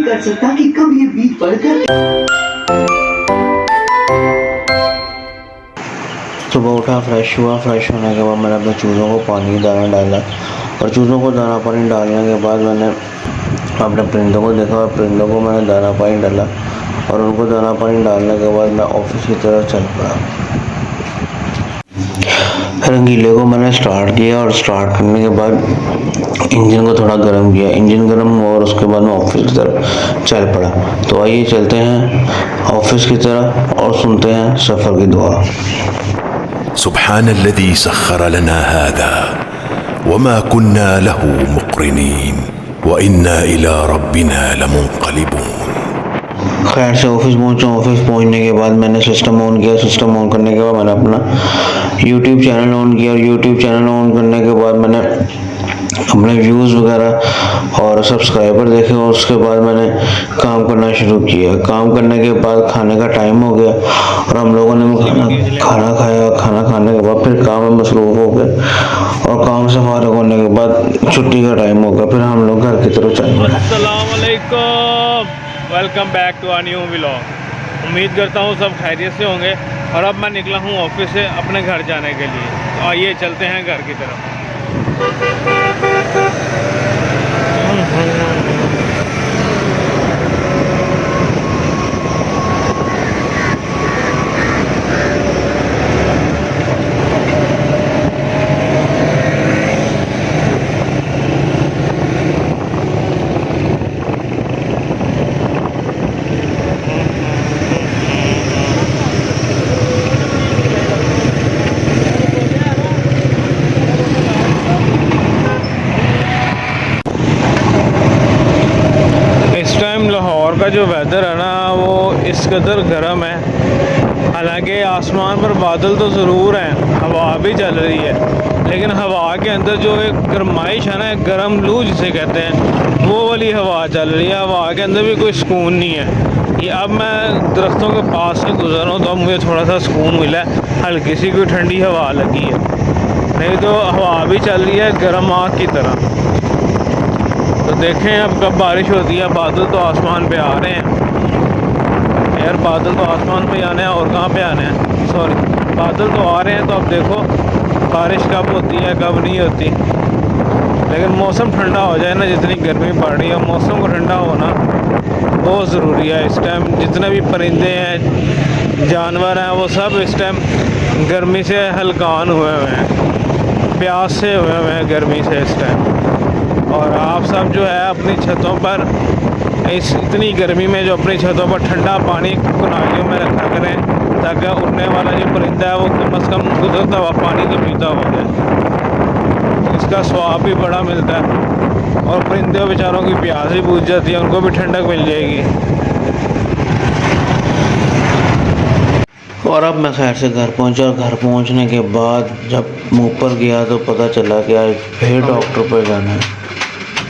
कर सकता कि कब ये बीत पड़कर। सुबह उठा, फ्रेश हुआ। फ्रेश होने के बाद मैंने अपने चूज़ों को पानी दाना डाला और चूज़ों को दाना पानी डालने के बाद मैंने अपने परिंदों को देखा और परिंदों को मैंने दाना पानी डाला और उनको दाना पानी डालने के बाद मैं ऑफिस की तरफ चल पड़ा। रंगीले को मैंने स्टार्ट किया और स्टार्ट करने के बाद इंजन को थोड़ा गर्म किया। इंजन गर्म हुआ और उसके बाद मैं ऑफिस की तरफ चल पड़ा। तो आइए चलते हैं ऑफिस की तरफ और सुनते हैं सफ़र की दुआ। सुब्हानल्लज़ी सख्खर लना हाज़ा वमा कुन्ना लहू मुक़रिनीन व इन्ना इला रब्बिना लमुनक़लिबून। खैर से ऑफिस पहुंचा। ऑफिस पहुंचने के बाद मैंने सिस्टम ऑन किया। सिस्टम ऑन करने के बाद मैंने अपना यूट्यूब चैनल ऑन किया और यूट्यूब चैनल ऑन करने के बाद मैंने अपने व्यूज़ वगैरह और सब्सक्राइबर देखे और उसके बाद मैंने काम करना शुरू किया। काम करने के बाद खाने का टाइम हो गया और हम लोगों ने खाना खाया। खाना खाने के बाद फिर काम में मसरूफ़ हो गए और काम से फारिग होने के बाद छुट्टी का टाइम हो गया। फिर हम लोग घर की तरफ चल पड़े। अस्सलाम वालेकुम, welcome back to a new vlog. उम्मीद करता हूँ सब खैरियत से होंगे और अब मैं निकला हूँ ऑफिस से अपने घर जाने के लिए। तो आइए चलते हैं घर की तरफ। लाहौर का जो वेदर है ना वो इस कदर गर्म है। हालांकि आसमान पर बादल तो ज़रूर हैं, हवा भी चल रही है, लेकिन हवा के अंदर जो एक गर्माइश है ना, एक गर्म लू जिसे कहते हैं, वो वाली हवा चल रही है। हवा के अंदर भी कोई सुकून नहीं है। ये अब मैं दरख्तों के पास से गुजर रहा हूँ तो अब मुझे थोड़ा सा सुकून मिला है, हल्की सी कोई ठंडी हवा लगी है, नहीं तो हवा भी चल रही है गर्म आग की तरह। तो देखें अब कब बारिश होती है। बादल तो आसमान पे आ रहे हैं यार, बादल तो आसमान पे आने हैं और कहाँ पे आने हैं, सॉरी, बादल तो आ रहे हैं। तो अब देखो बारिश कब होती है कब नहीं होती, लेकिन मौसम ठंडा हो जाए ना। जितनी गर्मी पड़ रही है, मौसम को ठंडा होना बहुत ज़रूरी है इस टाइम। जितने भी परिंदे हैं, जानवर हैं, वो सब इस टाइम गर्मी से हलकान हुए हुए हैं, प्यास से हुए हुए हैं गर्मी से इस टाइम। और आप सब जो है अपनी छतों पर इस इतनी गर्मी में जो अपनी छतों पर ठंडा पानी कुनालियों में रखा करें, ताकि उड़ने वाला जो परिंदा है वो कम से कम गुजरता हुआ पानी तो पीता हो जाए। इसका स्वाद भी बड़ा मिलता है और परिंदे बेचारों की प्यास भी बुझ जाती है, उनको भी ठंडक मिल जाएगी। और अब मैं खैर से घर पहुंचा और घर पहुंचने के बाद जब मुँह पर गया तो पता चला कि आज फिर डॉक्टर पर जाना है,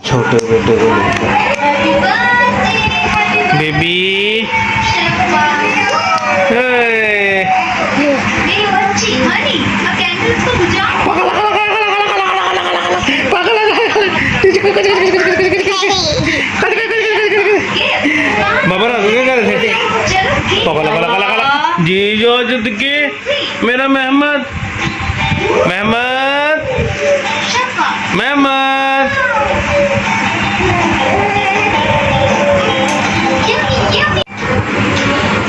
छोटे बेटे को लेकर। बेबी बाबा जी जो के मेरा मेहमद मेहमद मेहमद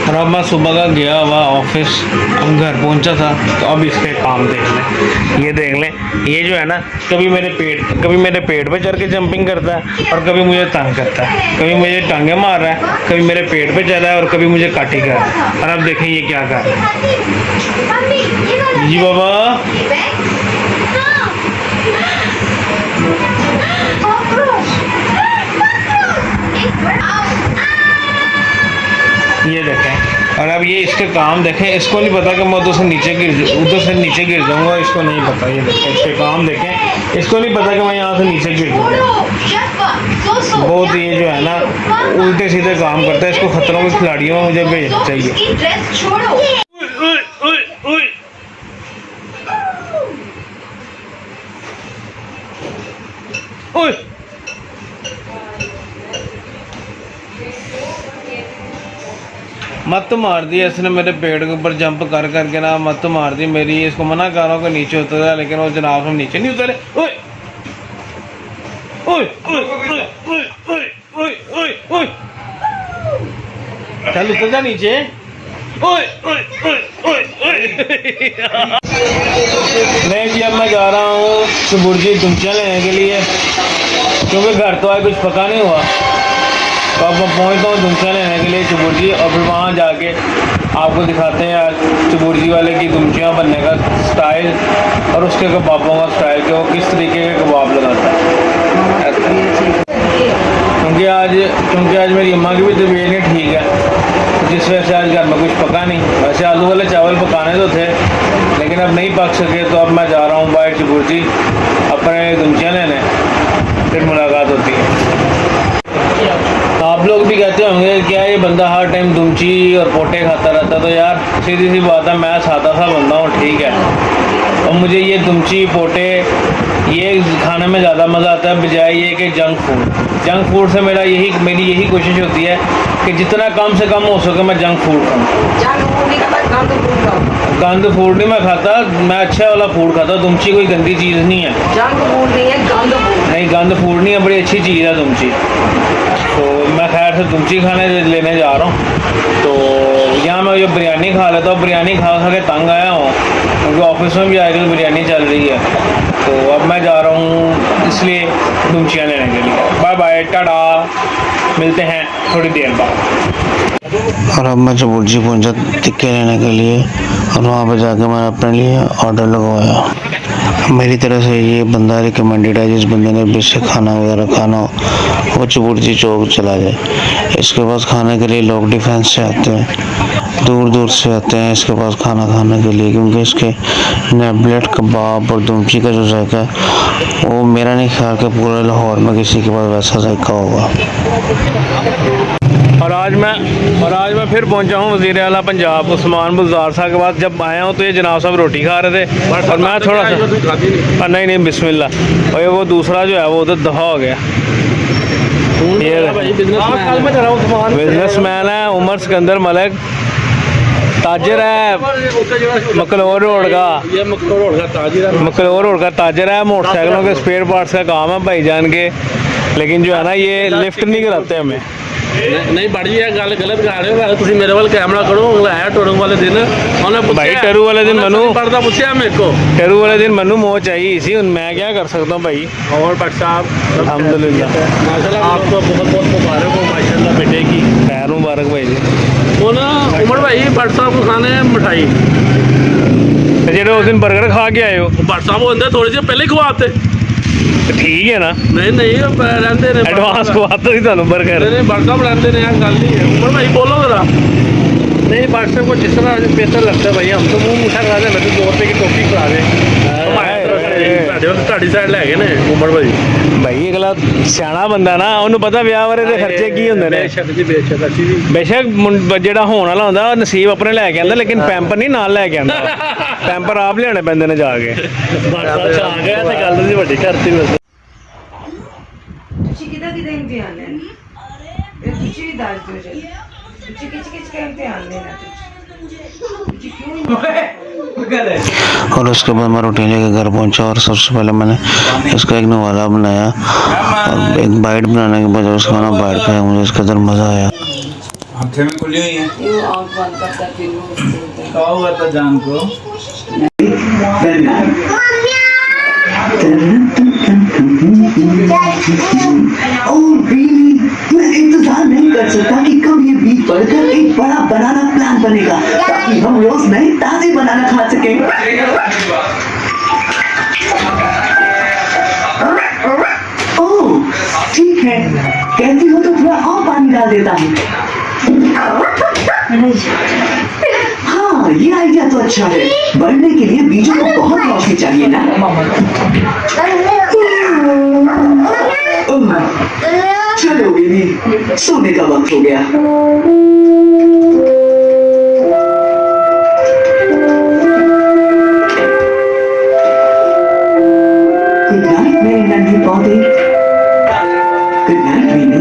और अब मैं सुबह का गया हुआ ऑफिस, अब घर पहुंचा था तो अब इसके काम देख लें। ये देख लें, ये जो है ना कभी मेरे पेट पे चढ़ के जंपिंग करता है और कभी मुझे तंग करता है, कभी मुझे टांगे मार रहा है, कभी मेरे पेट पे चढ़ा है और कभी मुझे काटी कर रहा है। और अब देखें ये क्या कर रहा है। जी बाबा ये देखें। और अब ये इसके काम देखें, इसको नहीं पता कि मैं उधर से नीचे गिर जाऊंगा, इसको नहीं पता। ये देखें इसके काम देखें, इसको नहीं पता कि मैं यहाँ से नीचे गिर जाऊंगा। बहुत ये जो है ना उल्टे सीधे काम करता है। इसको खतरों के खिलाड़ियों में मुझे भेजना चाहिए। मत मार दी इसने मेरे पेड़ के ऊपर जंप कर करके ना, मत मार दी मेरी। इसको मना कर रहा हूँ कि नीचे उतर रहा, लेकिन वो जनाब हम नीचे नहीं उतरे। ओए ओए ओए ओए ओए ओए ओए ओए, चल उतर जा नीचे। ओए ओए ओए ओए ओए। नहीं जी, अब मैं जा रहा हूँ सुबुर्जी दुमचियाँ लेने के लिए, क्योंकि घर तो आज कुछ पका नहीं हुआ। तो अब मैं पहुँचता हूँ दुमचियाँ लेने के लिए सुबुर्जी, और फिर वहाँ जाके आपको दिखाते हैं आज सुबुर्जी वाले की दुमचियाँ बनने का स्टाइल और उसके कबाबों का स्टाइल, कि वो किस तरीके के कबाब लगाता है। क्योंकि आज मेरी अम्मा की भी तबीयत नहीं ठीक है, तो जिस वजह से आज घर में कुछ पका नहीं। वैसे आलू वाले चावल पकाने तो थे, लेकिन अब नहीं पक सके, तो अब मैं जा रहा हूँ बाहर सुबुर्जी अपने दुमचियाँ लेने, फिर मुलाकात होती है। आप लोग भी कहते होंगे क्या ये बंदा हर टाइम दुमची और पोटे खाता रहता, तो यार सीधी सी बात है, मैं सादा सा बंदा हूँ, ठीक है। और मुझे ये दुमची पोटे ये खाने में ज़्यादा मज़ा आता है बजाय ये कि जंक फूड से मेरी यही कोशिश होती है कि जितना कम से कम हो सके मैं जंक फूड खाऊँ। गंद फूड नहीं मैं खाता, मैं अच्छा वाला फूड खाता हूँ। दुमची कोई गंदी चीज़ नहीं है, जंक फूड नहीं है, गंद फूड। नहीं, गंद फूड नहीं है, बड़ी अच्छी चीज़ है दुमची। तो मैं खैर से दुमची खाने लेने जा रहा हूँ। तो यहाँ मैं ये बिरयानी खा लेता हूँ, बिरयानी खा के तंग आया हूँ, क्योंकि ऑफिस में भी आजकल बिरयानी चल रही है। तो अब मैं जा रहा हूँ इसलिए दुमचियाँ लेने के लिए। बाय बाय, टाटा, मिलते हैं थोड़ी देर बाद। और अब मैं सुबुर्जी पहुंचा टिक्के लेने के लिए, और वहाँ पे जाके मैंने अपने लिए ऑर्डर लगवाया। मेरी तरह से ये बंदा रिकमेंडेड है, जिस बंदे ने बेशक खाना वगैरह खाना हो वो सुबुर्जी चौक चला जाए। इसके पास खाने के लिए लोग डिफेंस से आते हैं, दूर दूर से आते हैं इसके पास खाना खाने के लिए, क्योंकि इसके नेबलेट कबाब और दुमची का जो जायका है वो मेरा नहीं ख्याल कि पूरे लाहौर में किसी के पास वैसा जायका होगा। और आज मैं फिर पहुंचा हूँ वज़ीर आला पंजाब उस्मान बुज़दार साहब के पास। जब आया हूँ तो ये जनाब साहब रोटी खा रहे थे, और मैं थोड़ा सा नहीं बिस्मिल्लाह, और वो दूसरा जो है वो उधर दफ़ा हो गया। ये बिजनेसमैन है उमर सिकंदर मलिक, ताजर है मकलोर रोड का, ये मकलोर रोड का ताजर है। मोटरसाइकिलों के स्पेयर पार्ट्स का काम है भाईजान के, लेकिन जो है ना ये लिफ्ट नहीं कराते हमें। नहीं बड़ी है गल गलत कर रहे हो तुम मेरे वाल कैमरा करो। लाया टरू वाले दिन भाई टरू वाले दिन मैनू पढ़ता पूछा मेरे को, टरू वाले दिन मैनू मोह चाहिए सी, मैं क्या कर सकता हूँ भाई। और भट्ट साहब अल्हम्दुलिल्लाह, माशाल्लाह आपको बहुत बहुत मुबारक हो माशाल्लाह बेटे की। खैर मुबारक भाई जी। वो ना उमर भाई भट्ट साहब को खाने हैं मिठाई, जेडे उस दिन बर्गर खा के आए हो, भट्ट साहब वो अंदर थोड़ी सी पहले खवाते। ठीक है ना, नहीं रहते ने एडवांस खवाते ही थानू बर्गर। नहीं भट्ट साहब रहते ने, यार गल नहीं है। उमर भाई बोलो जरा। नहीं भट्ट साहब को जिस तरह बेहतर लगता है भाई, हम तो मुँह मीठा खा देना, 2 रुपये की टोपी खा दे साइड लै गए ने उमर भाई। भाई अगला सियाना बंदा ना, उन्होंने पता ब्याह बारे दे खर्चे की होंदे ने। बेशक जेड़ा होने वाला होंदा नसीब अपने लैके आंदा, लेकिन पैंपर नहीं नाल लैके आंदा, पैंपर आप लियाने पैंदे ने जाके। आ गया ते गल दी वड्डी करती वैसे। ਤੁਸੀਂ ਕਿਹਦਾ ਇਮਤਿਹਾਨ ਲੈਣਾ? ਇਹ ਤੁਸੀਂ ਵੀ ਦੱਸ ਦਿਓ ਜੀ। ਤੁਸੀਂ ਕਿਸ का इम्तिहान लेना? ਤੁਸੀਂ क्यों? और उसके बाद मैं रोटी लेकर घर पहुंचा, और सबसे पहले मैंने इसका एक नवाला बनाया, और एक बाइट बनाने के बाद उसका ना बाइट खाया, मुझे इस कदर मज़ा आया। आंखें में खुली हुई हैं, ये आँख बंद करता फिर वो कहा हुआ था जान को। मैं इंतजार नहीं कर सकता कि कब ये बीज बढ़कर एक बड़ा बनाना प्लान बनेगा, ताकि हम रोज नए ताजे बनाना खा सकें। ओह ठीक है, कहती हो तो थोड़ा और पानी डाल देता हूँ। हाँ ये आइडिया तो अच्छा है, बढ़ने के लिए बीजों को बहुत रोशनी चाहिए ना। चलो बेबी, सोने का वक्त हो गया। गुड नाइट मेरे नन्हे पौधे। Good night baby.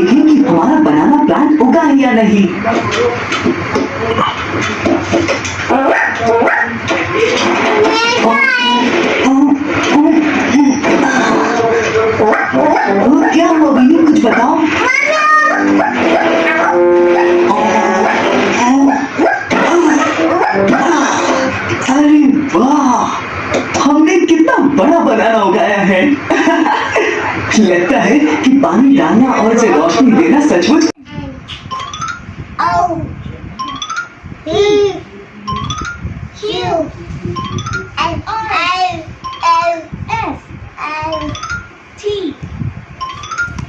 देखें कि हमारा बनाना प्लांट उगा है या नहीं। क्या हुआ बीवी, कुछ बताओ। अरे वाह, हमने कितना बड़ा बनाना उगाया है। लगता है कि पानी डालना और उसे रोशनी देना सचमुच।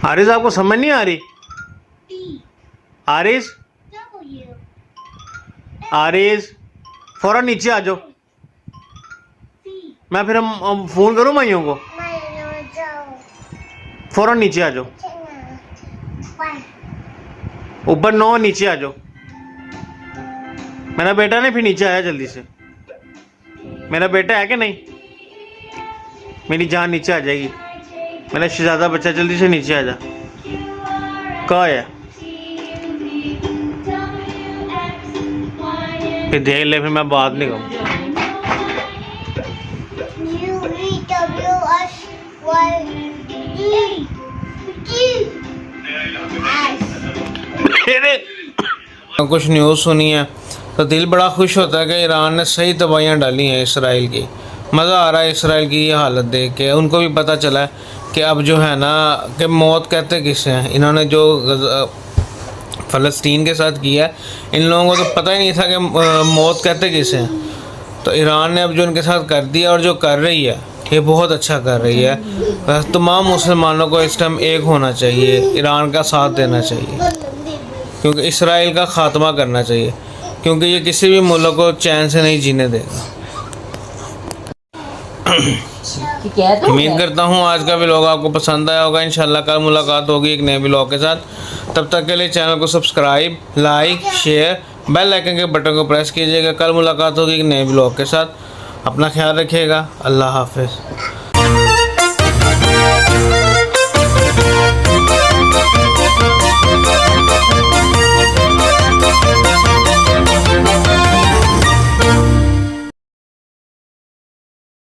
आरिस, आपको समझ नहीं आ रही? आरिस, आरिस, फौरन नीचे आ जाओ। मैं फिर हम फोन करूं माइयों को। फौरन नीचे आ जाओ। ऊपर 9 नीचे आ जाओ। मेरा बेटा नहीं, फिर नीचे आया जल्दी से। मेरा बेटा है कि नहीं? मेरी जान नीचे आ जाएगी। मेरा शहजादा बच्चा, जल्दी से नीचे आ जा। कहाँ है? फिर देख ले, फिर मैं बात नहीं कहूँ। कुछ न्यूज़ सुनी है तो दिल बड़ा खुश होता है कि ईरान ने सही दवाइयाँ डाली हैं इसराइल की। मज़ा आ रहा है इसराइल की ये हालत देख के। उनको भी पता चला है कि अब जो है ना कि मौत कहते किसे हैं। इन्होंने जो फ़लस्तीन के साथ किया है, इन लोगों को तो पता ही नहीं था कि मौत कहते किसे हैं। तो ईरान ने अब जो इनके साथ कर दिया और जो कर रही है, ये बहुत अच्छा कर रही है। तमाम मुसलमानों को इस टाइम एक होना चाहिए, ईरान का साथ देना चाहिए, क्योंकि इसराइल का ख़ात्मा करना चाहिए, क्योंकि ये किसी भी मुल्क को चैन से नहीं जीने देगा। उम्मीद करता हूँ आज का व्लॉग आपको पसंद आया होगा। इंशाल्लाह कल मुलाकात होगी एक नए व्लॉग के साथ। तब तक के लिए चैनल को subscribe, like, share, bell icon के बटन को प्रेस कीजिएगा। कल मुलाकात होगी एक नए व्लॉग के साथ। अपना ख्याल रखिएगा। अल्लाह हाफ़िज़।